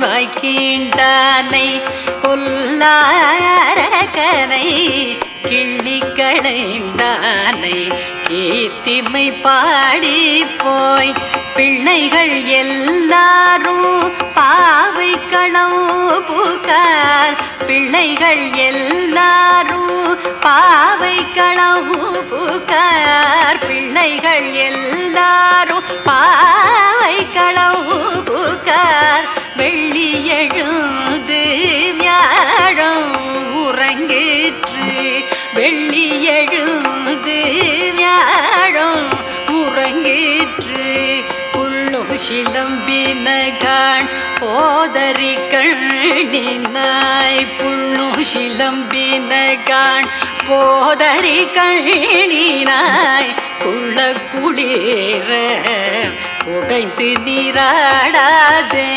வாய்க்கீண்டானை கொல்லாரகனை கிள்ளி களைந்தானை கீர்த்திமை பாடி போய் பிள்ளைகள் எல்லாரும் பாவை களம் புகார் பிள்ளைகள் எல்லாரும் பாவை களம் புகார் பிள்ளைகள் எல்லாரும் பாவை களம் புகார் வெள்ளி எழுந்து வியாழம் உறங்கிற்று வெள்ளி எழுந்து வியாழம் உறங்கிற்று உள்ளும் சிலம்பினகான் போதறி கண்ணினாய் புள்ளும் சிலம்பினகான் போதறி கண்ணினாய் குள்ள குளிர உடைந்து நீராடாதே